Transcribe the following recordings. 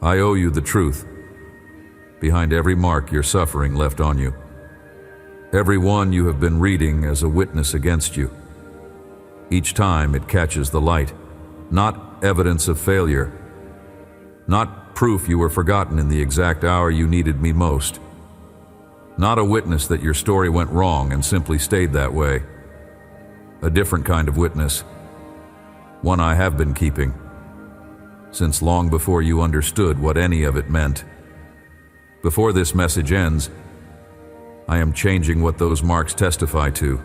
I owe you the truth. Behind every mark your suffering left on you, every one you have been reading as a witness against you. Each time it catches the light, not evidence of failure, not proof you were forgotten in the exact hour you needed me most, not a witness that your story went wrong and simply stayed that way. A different kind of witness, one I have been keeping, since long before you understood what any of it meant. Before this message ends, I am changing what those marks testify to,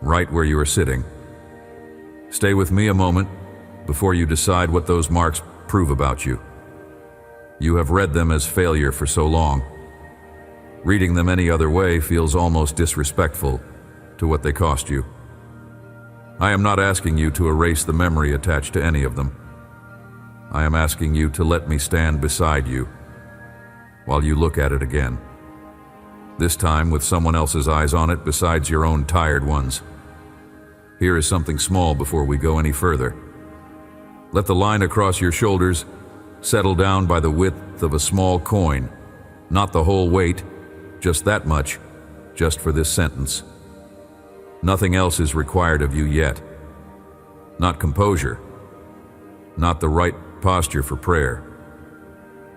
right where you are sitting. Stay with me a moment before you decide what those marks prove about you. You have read them as failure for so long. Reading them any other way feels almost disrespectful to what they cost you. I am not asking you to erase the memory attached to any of them. I am asking you to let me stand beside you while you look at it again. This time with someone else's eyes on it besides your own tired ones. Here is something small before we go any further. Let the line across your shoulders settle down by the width of a small coin, not the whole weight, just that much, just for this sentence. Nothing else is required of you yet. Not composure, not the right posture for prayer,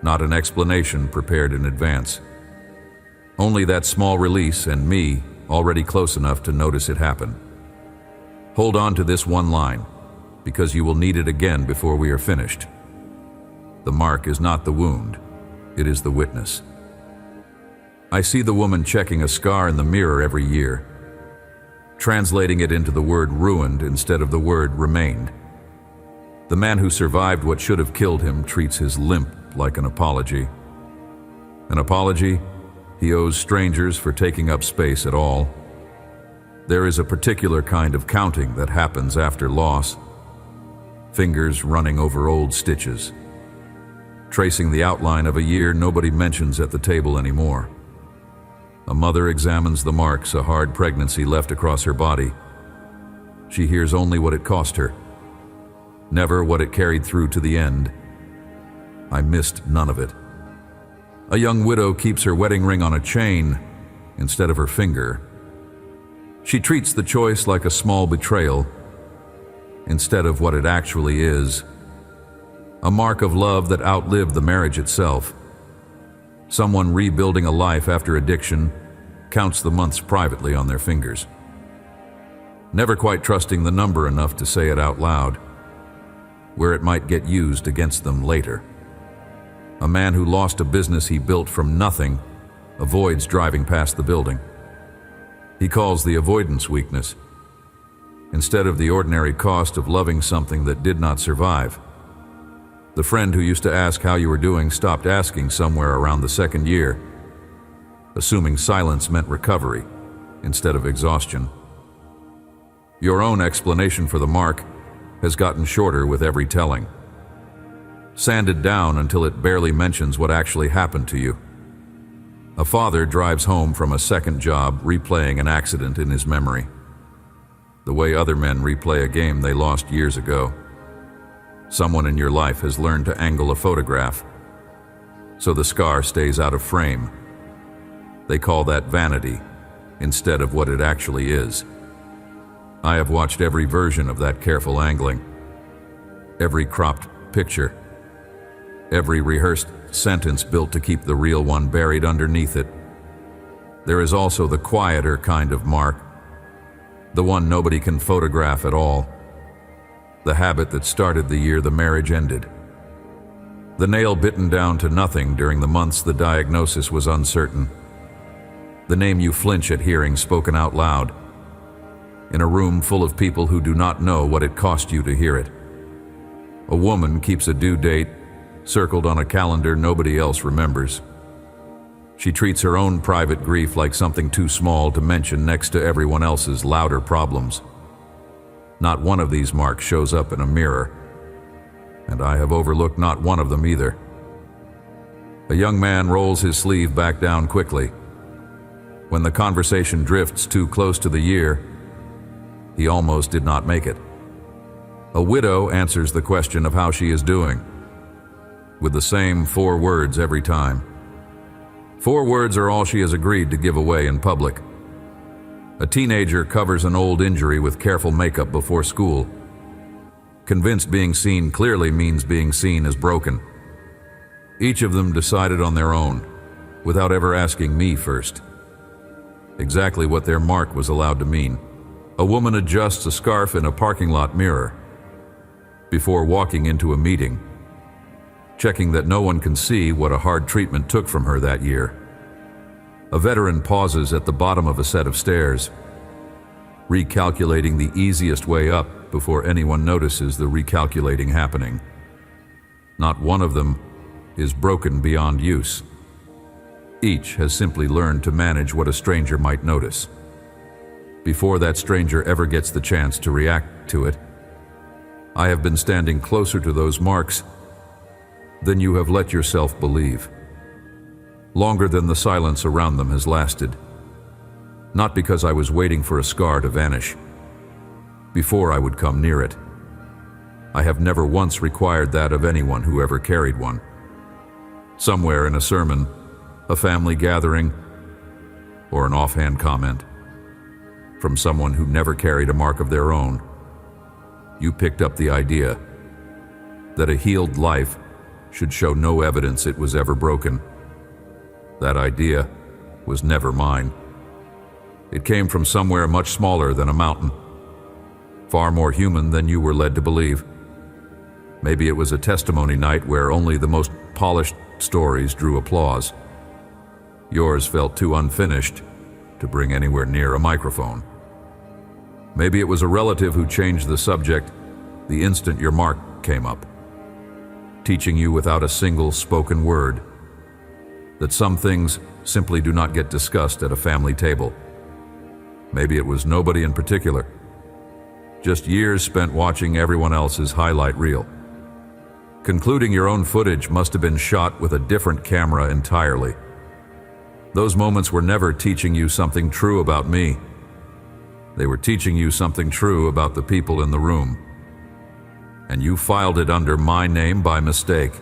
not an explanation prepared in advance. Only that small release and me already close enough to notice it happen. Hold on to this one line, because you will need it again before we are finished. The mark is not the wound, it is the witness. I see the woman checking a scar in the mirror every year, translating it into the word ruined instead of the word remained. The man who survived what should have killed him treats his limp like an apology. An apology he owes strangers for taking up space at all. There is a particular kind of counting that happens after loss. Fingers running over old stitches, tracing the outline of a year nobody mentions at the table anymore. A mother examines the marks a hard pregnancy left across her body. She hears only what it cost her, never what it carried through to the end. I missed none of it. A young widow keeps her wedding ring on a chain instead of her finger. She treats the choice like a small betrayal instead of what it actually is, a mark of love that outlived the marriage itself. Someone rebuilding a life after addiction counts the months privately on their fingers, never quite trusting the number enough to say it out loud, where it might get used against them later. A man who lost a business he built from nothing avoids driving past the building. He calls the avoidance weakness, instead of the ordinary cost of loving something that did not survive. The friend who used to ask how you were doing stopped asking somewhere around the second year, assuming silence meant recovery instead of exhaustion. Your own explanation for the mark has gotten shorter with every telling, sanded down until it barely mentions what actually happened to you. A father drives home from a second job, replaying an accident in his memory, the way other men replay a game they lost years ago. Someone in your life has learned to angle a photograph, so the scar stays out of frame. They call that vanity instead of what it actually is. I have watched every version of that careful angling, every cropped picture, every rehearsed sentence built to keep the real one buried underneath it. There is also the quieter kind of mark, the one nobody can photograph at all. The habit that started the year the marriage ended. The nail bitten down to nothing during the months the diagnosis was uncertain. The name you flinch at hearing spoken out loud, in a room full of people who do not know what it cost you to hear it. A woman keeps a due date circled on a calendar nobody else remembers. She treats her own private grief like something too small to mention next to everyone else's louder problems. Not one of these marks shows up in a mirror, and I have overlooked not one of them either. A young man rolls his sleeve back down quickly. When the conversation drifts too close to the year, he almost did not make it. A widow answers the question of how she is doing. with the same 4 words every time. 4 words are all she has agreed to give away in public. A teenager covers an old injury with careful makeup before school, convinced being seen clearly means being seen as broken. Each of them decided on their own, without ever asking me first, exactly what their mark was allowed to mean. A woman adjusts a scarf in a parking lot mirror before walking into a meeting, checking that no one can see what a hard treatment took from her that year. A veteran pauses at the bottom of a set of stairs, recalculating the easiest way up before anyone notices the recalculating happening. Not one of them is broken beyond use. Each has simply learned to manage what a stranger might notice, before that stranger ever gets the chance to react to it. I have been standing closer to those marks than you have let yourself believe, longer than the silence around them has lasted. Not because I was waiting for a scar to vanish before I would come near it. I have never once required that of anyone who ever carried one. Somewhere in a sermon, a family gathering, or an offhand comment from someone who never carried a mark of their own, you picked up the idea that a healed life should show no evidence it was ever broken. That idea was never mine. It came from somewhere much smaller than a mountain, far more human than you were led to believe. Maybe it was a testimony night where only the most polished stories drew applause. Yours felt too unfinished to bring anywhere near a microphone. Maybe it was a relative who changed the subject the instant your mark came up, teaching you without a single spoken word that some things simply do not get discussed at a family table. Maybe it was nobody in particular, just years spent watching everyone else's highlight reel. Concluding your own footage must have been shot with a different camera entirely. Those moments were never teaching you something true about me. They were teaching you something true about the people in the room. And you filed it under my name by mistake.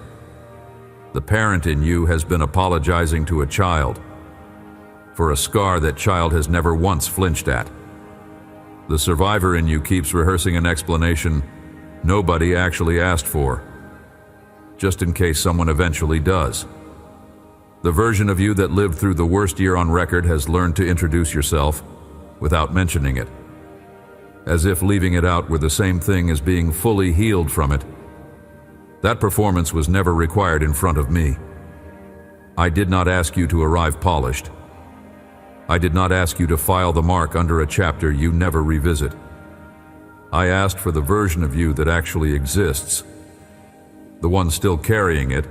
The parent in you has been apologizing to a child for a scar that child has never once flinched at. The survivor in you keeps rehearsing an explanation nobody actually asked for, just in case someone eventually does. The version of you that lived through the worst year on record has learned to introduce yourself without mentioning it, as if leaving it out were the same thing as being fully healed from it. That performance was never required in front of me. I did not ask you to arrive polished. I did not ask you to file the mark under a chapter you never revisit. I asked for the version of you that actually exists, the one still carrying it,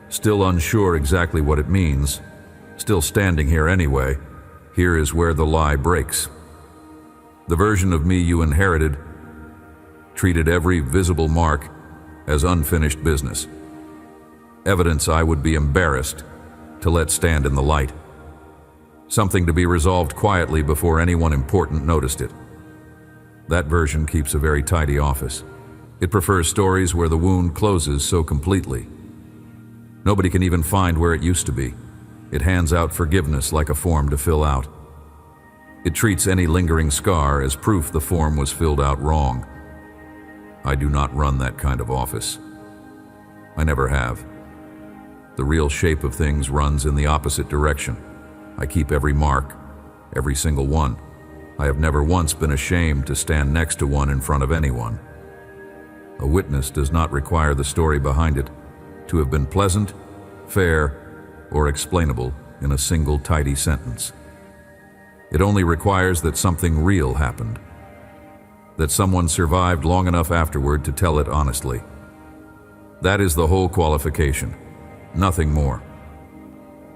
still unsure exactly what it means, still standing here anyway. Here is where the lie breaks. The version of me you inherited treated every visible mark as unfinished business, evidence I would be embarrassed to let stand in the light, something to be resolved quietly before anyone important noticed it. That version keeps a very tidy office. It prefers stories where the wound closes so completely nobody can even find where it used to be. It hands out forgiveness like a form to fill out. It treats any lingering scar as proof the form was filled out wrong. I do not run that kind of office. I never have. The real shape of things runs in the opposite direction. I keep every mark, every single one. I have never once been ashamed to stand next to one in front of anyone. A witness does not require the story behind it to have been pleasant, fair, or explainable in a single tidy sentence. It only requires that something real happened, that someone survived long enough afterward to tell it honestly. That is the whole qualification, nothing more.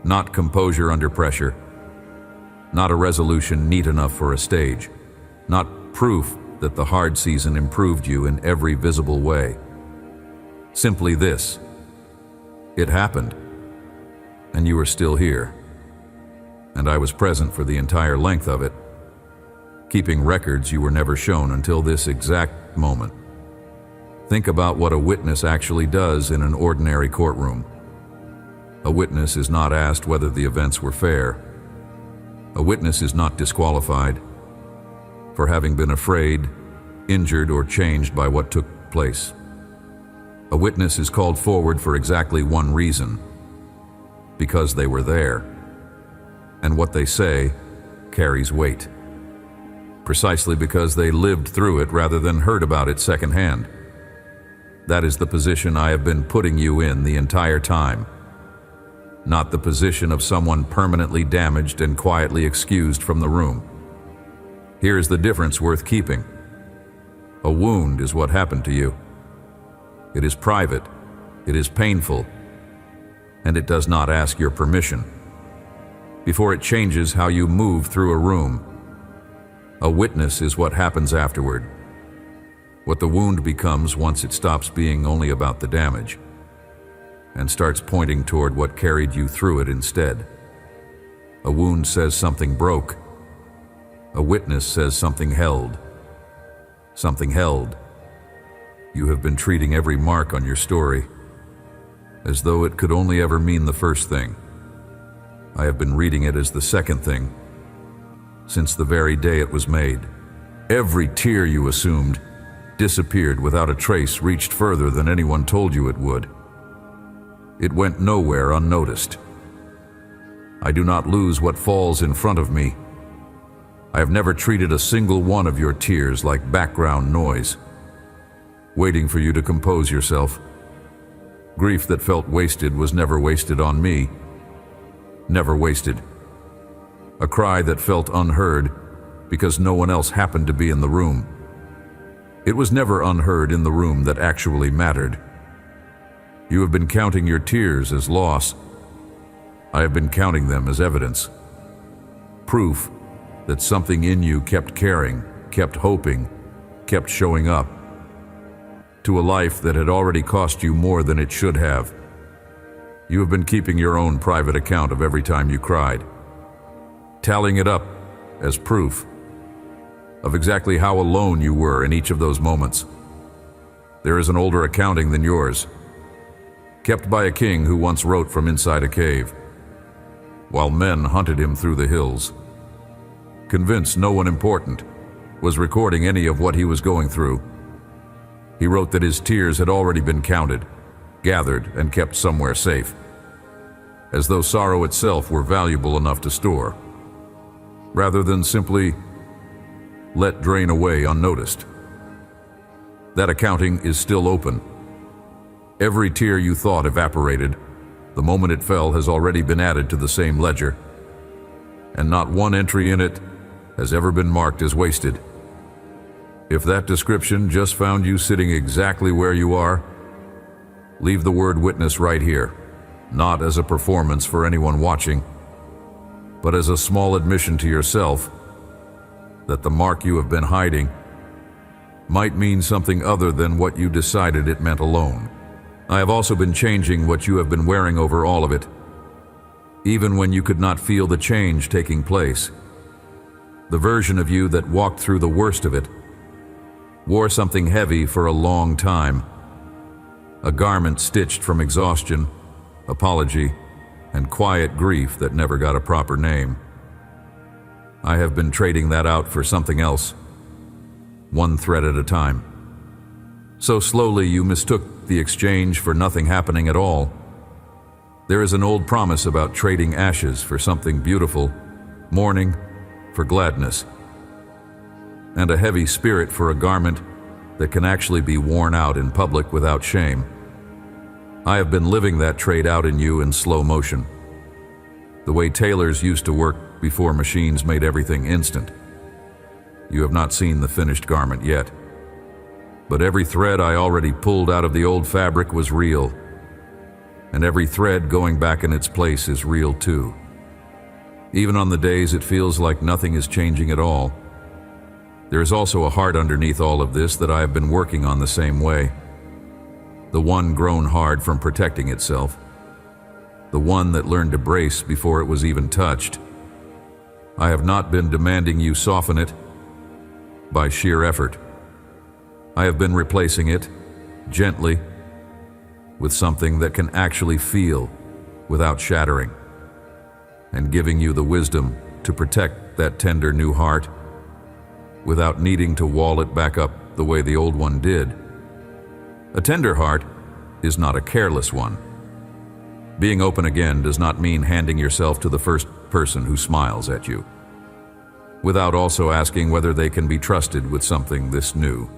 Not composure under pressure, not a resolution neat enough for a stage, not proof that the hard season improved you in every visible way. Simply this: it happened, and you are still here, and I was present for the entire length of it, keeping records you were never shown until this exact moment. Think about what a witness actually does in an ordinary courtroom. A witness is not asked whether the events were fair. A witness is not disqualified for having been afraid, injured, or changed by what took place. A witness is called forward for exactly one reason: because they were there, and what they say carries weight. Precisely because they lived through it rather than heard about it secondhand. That is the position I have been putting you in the entire time, not the position of someone permanently damaged and quietly excused from the room. Here is the difference worth keeping. A wound is what happened to you. It is private, it is painful, and it does not ask your permission before it changes how you move through a room. A witness is what happens afterward, what the wound becomes once it stops being only about the damage and starts pointing toward what carried you through it instead. A wound says something broke. A witness says something held. Something held. You have been treating every mark on your story as though it could only ever mean the first thing. I have been reading it as the second thing since the very day it was made. Every tear you assumed disappeared without a trace, reached further than anyone told you it would. It went nowhere unnoticed. I do not lose what falls in front of me. I have never treated a single one of your tears like background noise, waiting for you to compose yourself. Grief that felt wasted was never wasted on me. Never wasted. A cry that felt unheard because no one else happened to be in the room. It was never unheard in the room that actually mattered. You have been counting your tears as loss. I have been counting them as evidence. Proof that something in you kept caring, kept hoping, kept showing up. To a life that had already cost you more than it should have. You have been keeping your own private account of every time you cried, tallying it up as proof of exactly how alone you were in each of those moments. There is an older accounting than yours, kept by a king who once wrote from inside a cave, while men hunted him through the hills, convinced no one important was recording any of what he was going through. He wrote that his tears had already been counted, gathered, and kept somewhere safe, as though sorrow itself were valuable enough to store, rather than simply let drain away unnoticed. That accounting is still open. Every tear you thought evaporated, the moment it fell has already been added to the same ledger, and not one entry in it has ever been marked as wasted. If that description just found you sitting exactly where you are, leave the word witness right here, not as a performance for anyone watching, but as a small admission to yourself that the mark you have been hiding might mean something other than what you decided it meant alone. I have also been changing what you have been wearing over all of it, even when you could not feel the change taking place. The version of you that walked through the worst of it wore something heavy for a long time, a garment stitched from exhaustion, apology, and quiet grief that never got a proper name. I have been trading that out for something else, one thread at a time. So slowly you mistook the exchange for nothing happening at all. There is an old promise about trading ashes for something beautiful, mourning for gladness, and a heavy spirit for a garment that can actually be worn out in public without shame. I have been living that trade out in you in slow motion, the way tailors used to work before machines made everything instant. You have not seen the finished garment yet, but every thread I already pulled out of the old fabric was real, and every thread going back in its place is real too. Even on the days it feels like nothing is changing at all, there is also a heart underneath all of this that I have been working on the same way. The one grown hard from protecting itself. The one that learned to brace before it was even touched. I have not been demanding you soften it by sheer effort. I have been replacing it gently, with something that can actually feel without shattering, and giving you the wisdom to protect that tender new heart without needing to wall it back up the way the old one did. A tender heart is not a careless one. Being open again does not mean handing yourself to the first person who smiles at you, without also asking whether they can be trusted with something this new.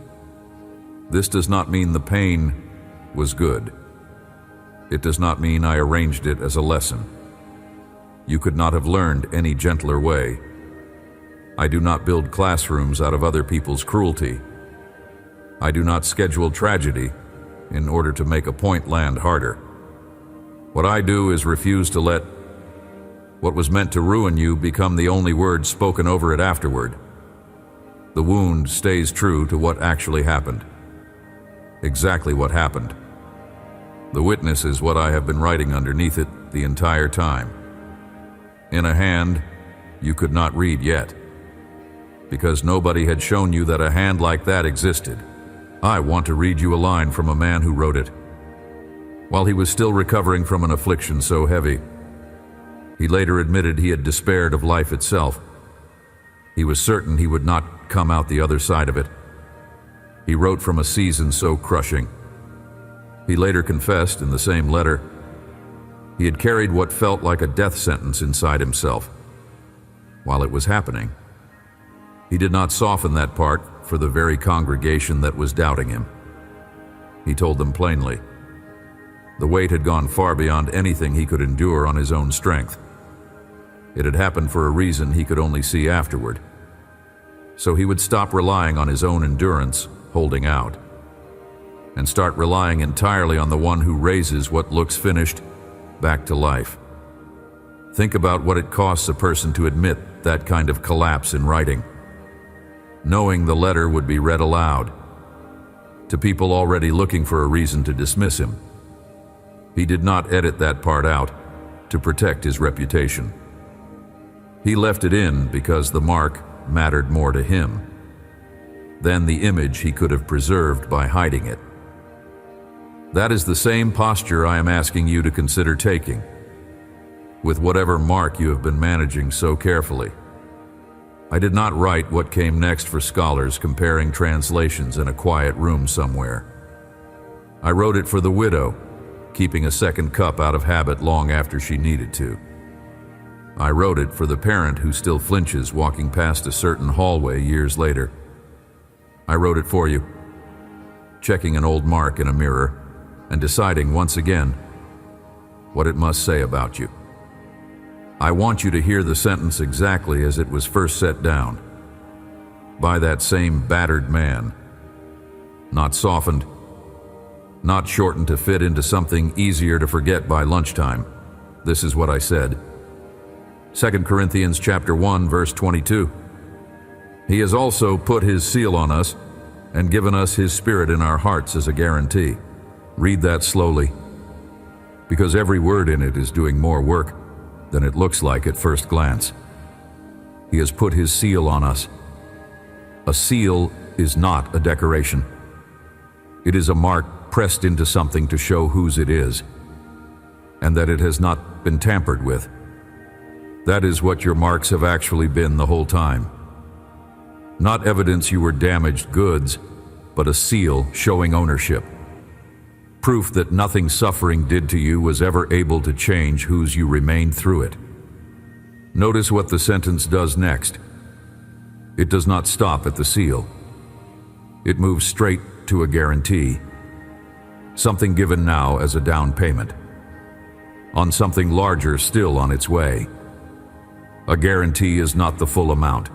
This does not mean the pain was good. It does not mean I arranged it as a lesson. You could not have learned any gentler way. I do not build classrooms out of other people's cruelty. I do not schedule tragedy in order to make a point land harder. What I do is refuse to let what was meant to ruin you become the only word spoken over it afterward. The wound stays true to what actually happened. Exactly what happened. The witness is what I have been writing underneath it the entire time. In a hand you could not read yet, because nobody had shown you that a hand like that existed. I want to read you a line from a man who wrote it. While he was still recovering from an affliction so heavy, he later admitted he had despaired of life itself. He was certain he would not come out the other side of it. He wrote from a season so crushing. He later confessed in the same letter he had carried what felt like a death sentence inside himself. While it was happening, he did not soften that part for the very congregation that was doubting him. He told them plainly. The weight had gone far beyond anything he could endure on his own strength. It had happened for a reason he could only see afterward. So he would stop relying on his own endurance, holding out, and start relying entirely on the one who raises what looks finished back to life. Think about what it costs a person to admit that kind of collapse in writing, knowing the letter would be read aloud to people already looking for a reason to dismiss him. He did not edit that part out to protect his reputation. He left it in because the mark mattered more to him than the image he could have preserved by hiding it. That is the same posture I am asking you to consider taking with whatever mark you have been managing so carefully. I did not write what came next for scholars comparing translations in a quiet room somewhere. I wrote it for the widow, keeping a second cup out of habit long after she needed to. I wrote it for the parent who still flinches walking past a certain hallway years later. I wrote it for you, checking an old mark in a mirror and deciding once again what it must say about you. I want you to hear the sentence exactly as it was first set down, by that same battered man, not softened, not shortened to fit into something easier to forget by lunchtime. This is what I said. 2 Corinthians chapter 1, verse 22. He has also put his seal on us and given us his Spirit in our hearts as a guarantee. Read that slowly, because every word in it is doing more work than it looks like at first glance. He has put his seal on us. A seal is not a decoration. It is a mark pressed into something to show whose it is, and that it has not been tampered with. That is what your marks have actually been the whole time. Not evidence you were damaged goods, but a seal showing ownership. Proof that nothing suffering did to you was ever able to change whose you remained through it. Notice what the sentence does next. It does not stop at the seal. It moves straight to a guarantee. Something given now as a down payment on something larger still on its way. A guarantee is not the full amount.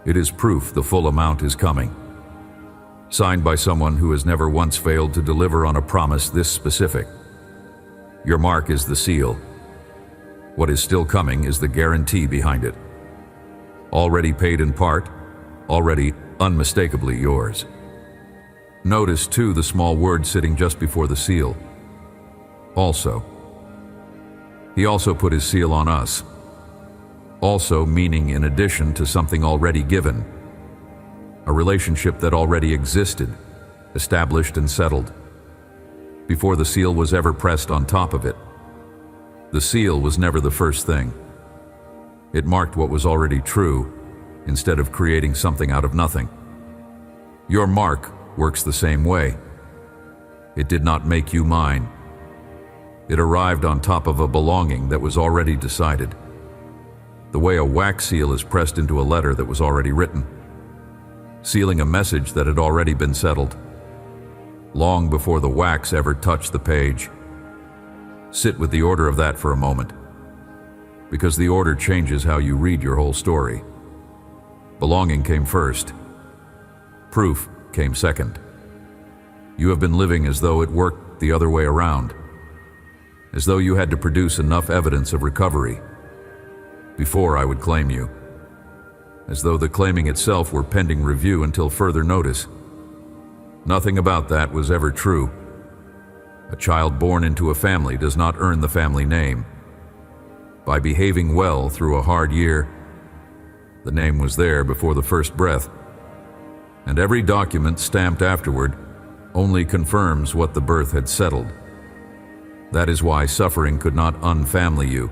It is proof the full amount is coming. Signed by someone who has never once failed to deliver on a promise this specific. Your mark is the seal. What is still coming is the guarantee behind it. Already paid in part, already unmistakably yours. Notice, too, the small word sitting just before the seal. Also. He also put his seal on us. Also meaning in addition to something already given. A relationship that already existed, established and settled, before the seal was ever pressed on top of it. The seal was never the first thing. It marked what was already true, instead of creating something out of nothing. Your mark works the same way. It did not make you mine. It arrived on top of a belonging that was already decided, the way a wax seal is pressed into a letter that was already written, sealing a message that had already been settled, long before the wax ever touched the page. Sit with the order of that for a moment, because the order changes how you read your whole story. Belonging came first. Proof came second. You have been living as though it worked the other way around, as though you had to produce enough evidence of recovery before I would claim you, as though the claiming itself were pending review until further notice. Nothing about that was ever true. A child born into a family does not earn the family name. By behaving well through a hard year, the name was there before the first breath, and every document stamped afterward only confirms what the birth had settled. That is why suffering could not unfamily you.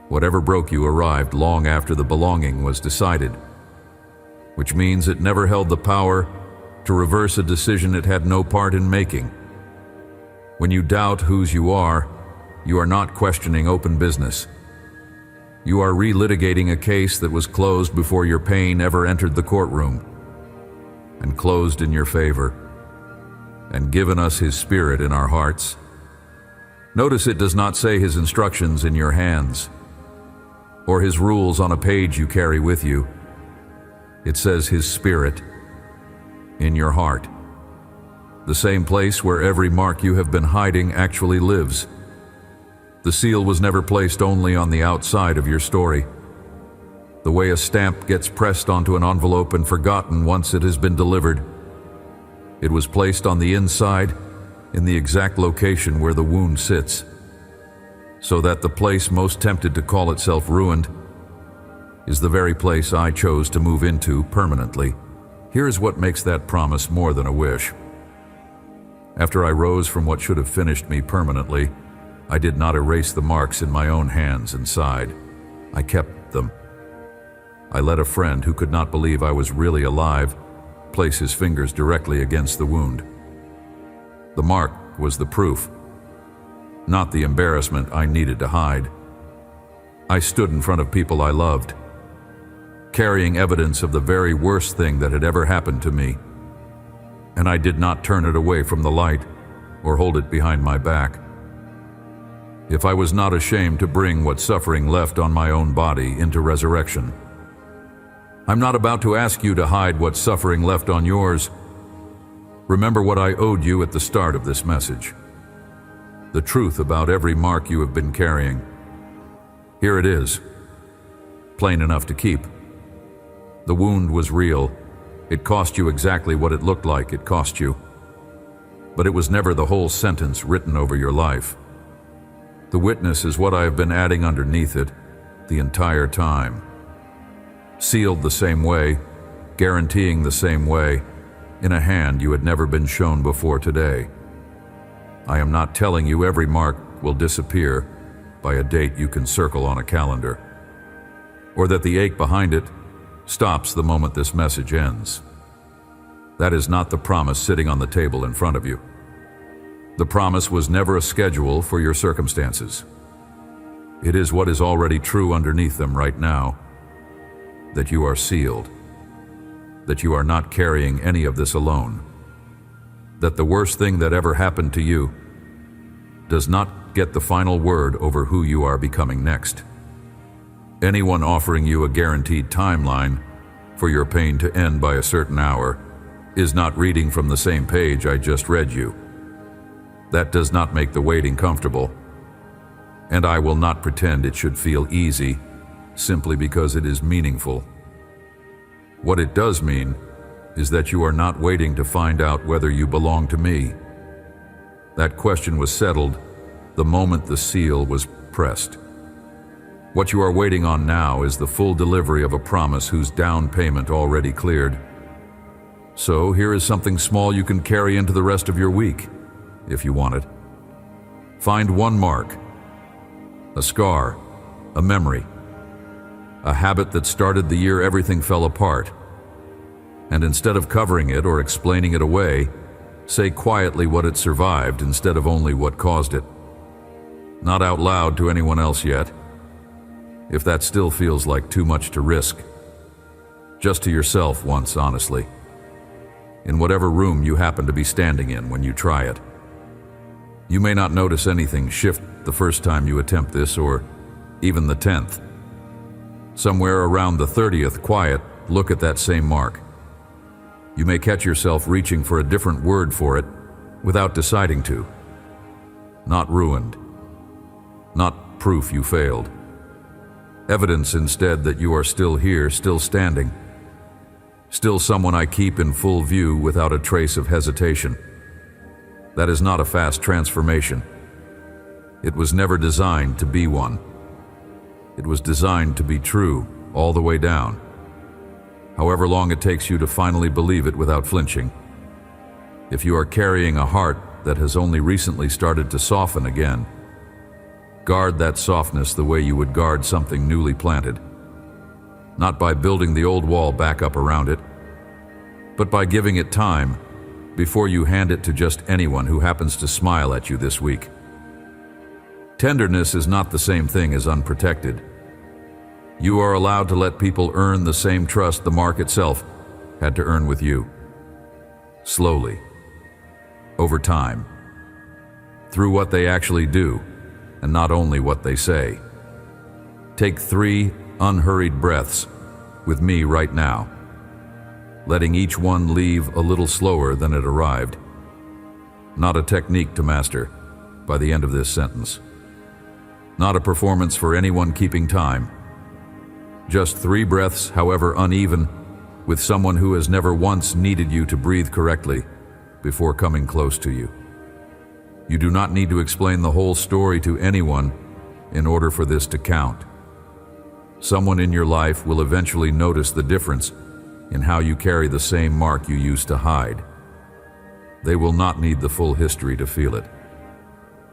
Whatever broke you arrived long after the belonging was decided, which means it never held the power to reverse a decision it had no part in making. When you doubt whose you are not questioning open business. You are relitigating a case that was closed before your pain ever entered the courtroom, and closed in your favor, and given us His Spirit in our hearts. Notice it does not say His instructions in your hands, or His rules on a page you carry with you. It says His Spirit in your heart, the same place where every mark you have been hiding actually lives. The seal was never placed only on the outside of your story. The way a stamp gets pressed onto an envelope and forgotten once it has been delivered, it was placed on the inside in the exact location where the wound sits, so that the place most tempted to call itself ruined is the very place I chose to move into permanently. Here is what makes that promise more than a wish. After I rose from what should have finished me permanently, I did not erase the marks in my own hands and side. I kept them. I let a friend who could not believe I was really alive place his fingers directly against the wound. The mark was the proof, not the embarrassment I needed to hide. I stood in front of people I loved, carrying evidence of the very worst thing that had ever happened to me, and I did not turn it away from the light or hold it behind my back. If I was not ashamed to bring what suffering left on my own body into resurrection, I'm not about to ask you to hide what suffering left on yours. Remember what I owed you at the start of this message. The truth about every mark you have been carrying. Here it is, plain enough to keep. The wound was real. It cost you exactly what it looked like it cost you. But it was never the whole sentence written over your life. The witness is what I have been adding underneath it the entire time. Sealed the same way, guaranteeing the same way, in a hand you had never been shown before today. I am not telling you every mark will disappear by a date you can circle on a calendar, or that the ache behind it stops the moment this message ends. That is not the promise sitting on the table in front of you. The promise was never a schedule for your circumstances. It is what is already true underneath them right now, that you are sealed, that you are not carrying any of this alone, that the worst thing that ever happened to you does not get the final word over who you are becoming next. Anyone offering you a guaranteed timeline for your pain to end by a certain hour is not reading from the same page I just read you. That does not make the waiting comfortable, and I will not pretend it should feel easy simply because it is meaningful. What it does mean is that you are not waiting to find out whether you belong to me. That question was settled the moment the seal was pressed. What you are waiting on now is the full delivery of a promise whose down payment already cleared. So here is something small you can carry into the rest of your week, if you want it. Find one mark, a scar, a memory, a habit that started the year everything fell apart. And instead of covering it or explaining it away, say quietly what it survived instead of only what caused it. Not out loud to anyone else yet, if that still feels like too much to risk. Just to yourself once, honestly. In whatever room you happen to be standing in when you try it. You may not notice anything shift the first time you attempt this, or even the 10th. Somewhere around the 30th, quiet, look at that same mark. You may catch yourself reaching for a different word for it without deciding to. Not ruined. Not proof you failed. Evidence instead that you are still here, still standing. Still someone I keep in full view without a trace of hesitation. That is not a fast transformation. It was never designed to be one. It was designed to be true all the way down. However long it takes you to finally believe it without flinching. If you are carrying a heart that has only recently started to soften again, guard that softness the way you would guard something newly planted. Not by building the old wall back up around it, but by giving it time before you hand it to just anyone who happens to smile at you this week. Tenderness is not the same thing as unprotected. You are allowed to let people earn the same trust the mark itself had to earn with you. Slowly. Over time. Through what they actually do, and not only what they say. Take 3 unhurried breaths with me right now, letting each one leave a little slower than it arrived. Not a technique to master by the end of this sentence. Not a performance for anyone keeping time. Just 3 breaths, however uneven, with someone who has never once needed you to breathe correctly before coming close to you. You do not need to explain the whole story to anyone in order for this to count. Someone in your life will eventually notice the difference in how you carry the same mark you used to hide. They will not need the full history to feel it.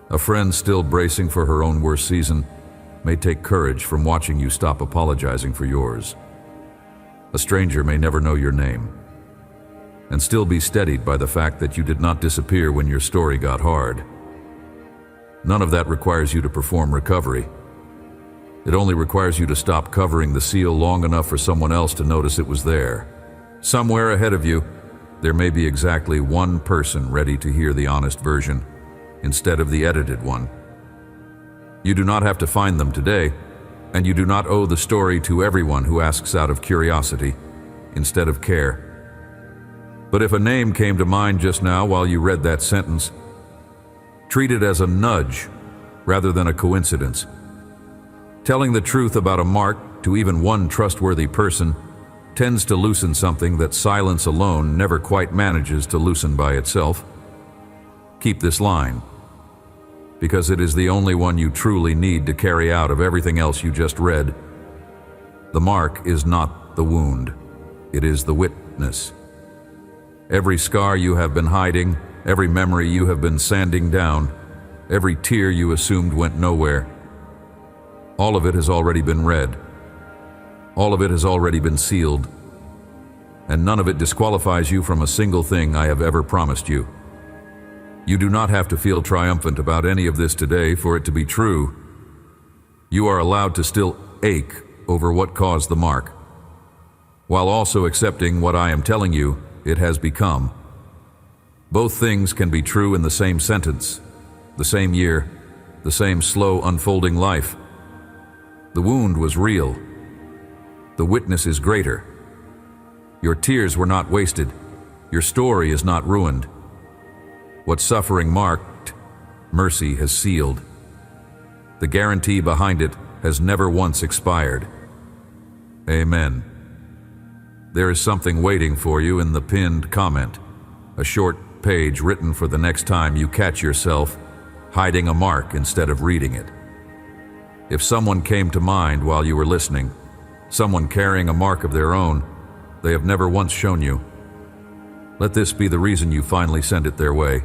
A friend still bracing for her own worst season may take courage from watching you stop apologizing for yours. A stranger may never know your name and still be steadied by the fact that you did not disappear when your story got hard. None of that requires you to perform recovery. It only requires you to stop covering the seal long enough for someone else to notice it was there. Somewhere ahead of you, there may be exactly one person ready to hear the honest version instead of the edited one. You do not have to find them today, and you do not owe the story to everyone who asks out of curiosity instead of care. But if a name came to mind just now while you read that sentence, treat it as a nudge rather than a coincidence. Telling the truth about a mark to even one trustworthy person tends to loosen something that silence alone never quite manages to loosen by itself. Keep this line, because it is the only one you truly need to carry out of everything else you just read. The mark is not the wound, it is the witness. Every scar you have been hiding, every memory you have been sanding down, every tear you assumed went nowhere, all of it has already been read. All of it has already been sealed. And none of it disqualifies you from a single thing I have ever promised you. You do not have to feel triumphant about any of this today for it to be true. You are allowed to still ache over what caused the mark, while also accepting what I am telling you it has become. Both things can be true in the same sentence, the same year, the same slow unfolding life. The wound was real. The witness is greater. Your tears were not wasted. Your story is not ruined. What suffering marked, mercy has sealed. The guarantee behind it has never once expired. Amen. There is something waiting for you in the pinned comment, a short page written for the next time you catch yourself hiding a mark instead of reading it. If someone came to mind while you were listening, someone carrying a mark of their own they have never once shown you, Let this be the reason you finally send it their way.